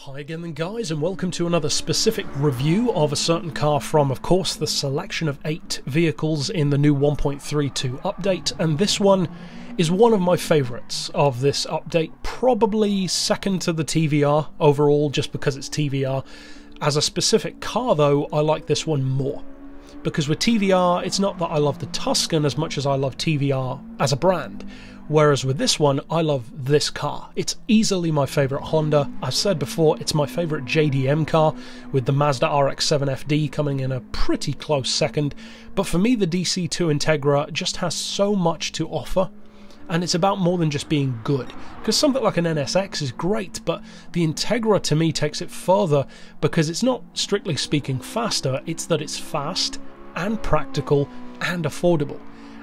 Hi again then guys, and welcome to another specific review of a certain car from, of course, the selection of 8 vehicles in the new 1.32 update, and this one is one of my favourites of this update, probably second to the TVR overall, just because it's TVR. As a specific car though, I like this one more. Because with TVR, it's not that I love the Tuscan as much as I love TVR as a brand. Whereas with this one, I love this car. It's easily my favourite Honda. I've said before, it's my favourite JDM car, with the Mazda RX-7 FD coming in a pretty close second. But for me, the DC2 Integra just has so much to offer. And it's about more than just being good. Because something like an NSX is great, but the Integra to me takes it further, because it's not, strictly speaking, faster, it's that it's fast and practical and affordable.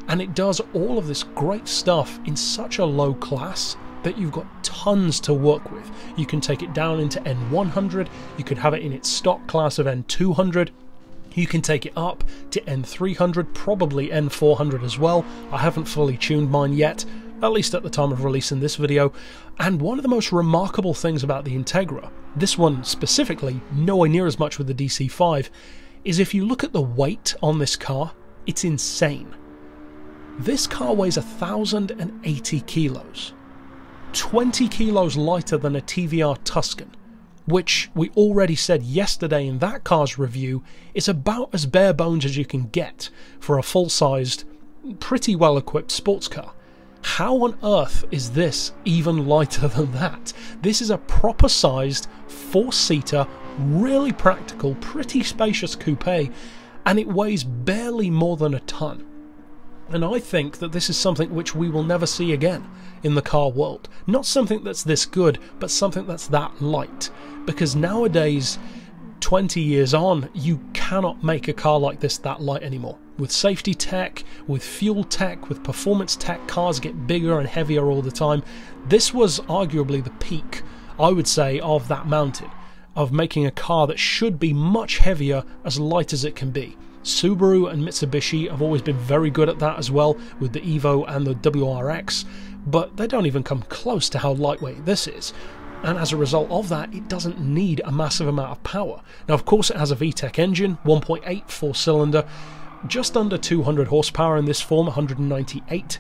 And it does all of this great stuff in such a low class that you've got tons to work with. You can take it down into N100, you could have it in its stock class of N200, you can take it up to N300, probably N400 as well. I haven't fully tuned mine yet, at least at the time of releasing this video. And one of the most remarkable things about the Integra, this one specifically, nowhere near as much with the DC5, is if you look at the weight on this car, it's insane. This car weighs 1,080 kilos, 20 kilos lighter than a TVR Tuscan, which we already said yesterday in that car's review is about as bare bones as you can get for a full-sized, pretty well-equipped sports car. How on earth is this even lighter than that? This is a proper-sized, 4-seater, really practical, pretty spacious coupe, and it weighs barely more than a tonne. And I think that this is something which we will never see again in the car world. Not something that's this good, but something that's that light. Because nowadays, 20 years on, you cannot make a car like this that light anymore. With safety tech, with fuel tech, with performance tech, cars get bigger and heavier all the time. This was arguably the peak, I would say, of that mountain, of making a car that should be much heavier as light as it can be. Subaru and Mitsubishi have always been very good at that as well, with the Evo and the WRX, but they don't even come close to how lightweight this is. And as a result of that, it doesn't need a massive amount of power. Now, of course, it has a VTEC engine, 1.8 4-cylinder, just under 200 horsepower in this form, 198.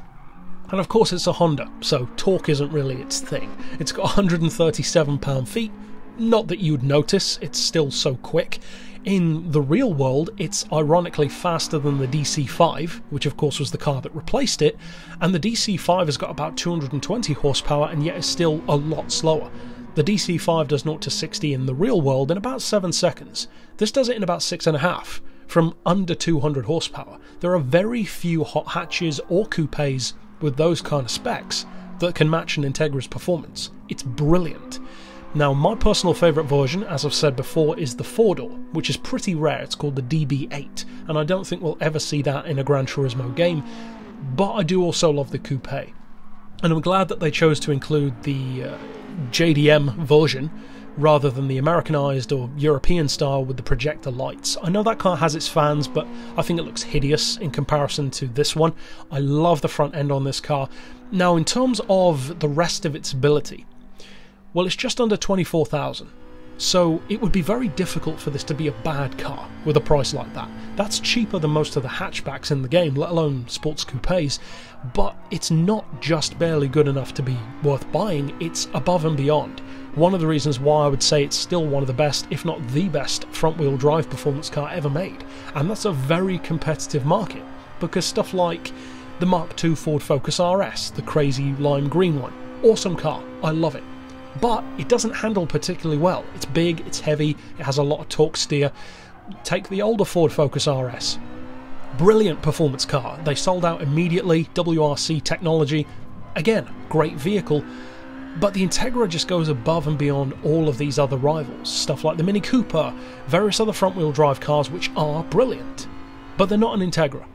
And of course, it's a Honda, so torque isn't really its thing. It's got 137 pound-feet. Not that you'd notice, it's still so quick. In the real world, it's ironically faster than the DC5, which of course was the car that replaced it, and the DC5 has got about 220 horsepower and yet is still a lot slower. The DC5 does 0 to 60 in the real world in about 7 seconds. This does it in about 6.5, from under 200 horsepower. There are very few hot hatches or coupes with those kind of specs that can match an Integra's performance. It's brilliant. Now, my personal favourite version, as I've said before, is the 4-door, which is pretty rare. It's called the DB8, and I don't think we'll ever see that in a Gran Turismo game, but I do also love the coupe. And I'm glad that they chose to include the JDM version, rather than the Americanized or European style with the projector lights. I know that car has its fans, but I think it looks hideous in comparison to this one. I love the front end on this car. Now, in terms of the rest of its ability, well, it's just under 24,000, so it would be very difficult for this to be a bad car with a price like that. That's cheaper than most of the hatchbacks in the game, let alone sports coupes, but it's not just barely good enough to be worth buying, it's above and beyond. One of the reasons why I would say it's still one of the best, if not the best, front-wheel drive performance car ever made, and that's a very competitive market, because stuff like the Mark II Ford Focus RS, the crazy lime green one, awesome car, I love it. But it doesn't handle particularly well. It's big, it's heavy, it has a lot of torque steer. Take the older Ford Focus RS. Brilliant performance car. They sold out immediately, WRC technology. Again, great vehicle. But the Integra just goes above and beyond all of these other rivals. Stuff like the Mini Cooper, various other front-wheel drive cars which are brilliant. But they're not an Integra.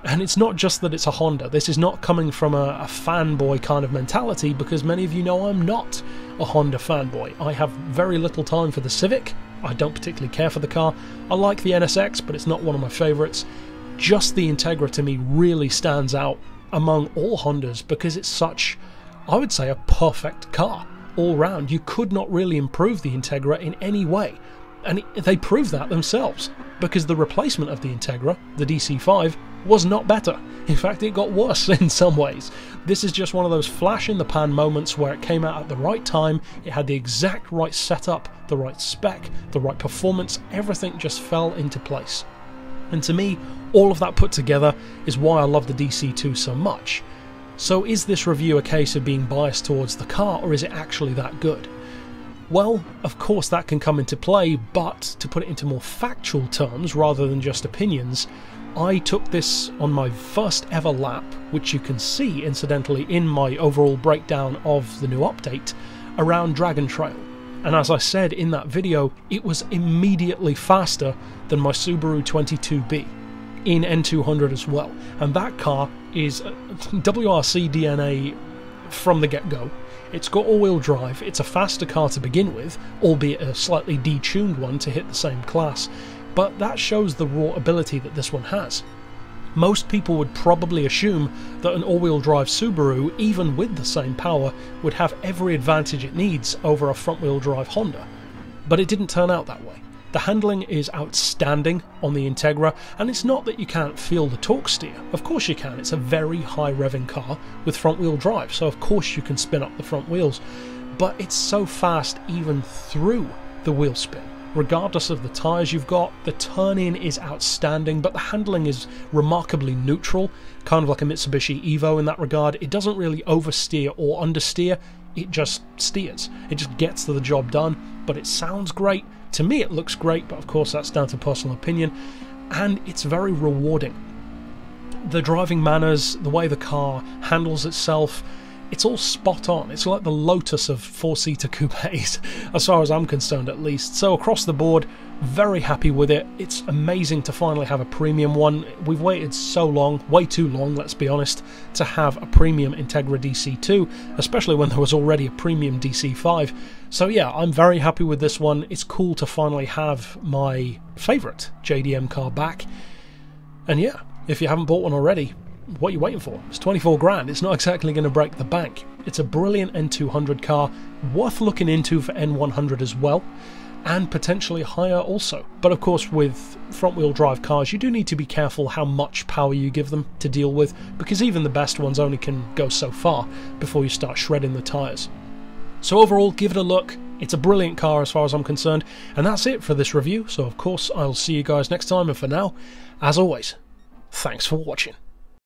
And it's not just that it's a Honda. This is not coming from a fanboy kind of mentality, because many of you know I'm not a Honda fanboy. I have very little time for the Civic. I don't particularly care for the car. I like the NSX, but it's not one of my favourites. Just the Integra to me really stands out among all Hondas because it's such, I would say, a perfect car. all round. You could not really improve the Integra in any way. And they proved that themselves, because the replacement of the Integra, the DC5, was not better. In fact, it got worse in some ways. This is just one of those flash-in-the-pan moments where it came out at the right time, it had the exact right setup, the right spec, the right performance, everything just fell into place. And to me, all of that put together is why I love the DC2 so much. So is this review a case of being biased towards the car, or is it actually that good? Well, of course that can come into play, but to put it into more factual terms rather than just opinions, I took this on my first ever lap, which you can see incidentally in my overall breakdown of the new update, around Dragon Trail. And as I said in that video, it was immediately faster than my Subaru 22B in N200 as well. And that car is WRC DNA from the get-go. It's got all-wheel drive, it's a faster car to begin with, albeit a slightly detuned one to hit the same class, but that shows the raw ability that this one has. Most people would probably assume that an all-wheel drive Subaru, even with the same power, would have every advantage it needs over a front-wheel drive Honda, but it didn't turn out that way. The handling is outstanding on the Integra, and it's not that you can't feel the torque steer. Of course you can, it's a very high revving car with front wheel drive, so of course you can spin up the front wheels, but it's so fast even through the wheel spin. Regardless of the tyres you've got, the turn-in is outstanding, but the handling is remarkably neutral, kind of like a Mitsubishi Evo in that regard. It doesn't really oversteer or understeer, it just steers. It just gets to the job done, but it sounds great. To me it looks great, but of course that's down to personal opinion, and it's very rewarding. The driving manners, the way the car handles itself, it's all spot on. It's like the Lotus of four-seater coupes, as far as I'm concerned at least. So across the board, very happy with it. It's amazing to finally have a premium one. We've waited so long, way too long, let's be honest, to have a premium Integra DC2, especially when there was already a premium DC5. So yeah, I'm very happy with this one. It's cool to finally have my favourite JDM car back. And yeah, if you haven't bought one already, what are you waiting for? It's 24 grand, it's not exactly going to break the bank. It's a brilliant N200 car, worth looking into for N100 as well, and potentially higher also. But of course with front wheel drive cars you do need to be careful how much power you give them to deal with, because even the best ones only can go so far before you start shredding the tyres. So overall, give it a look. It's a brilliant car as far as I'm concerned, and that's it for this review. So of course I'll see you guys next time, and for now, as always, thanks for watching.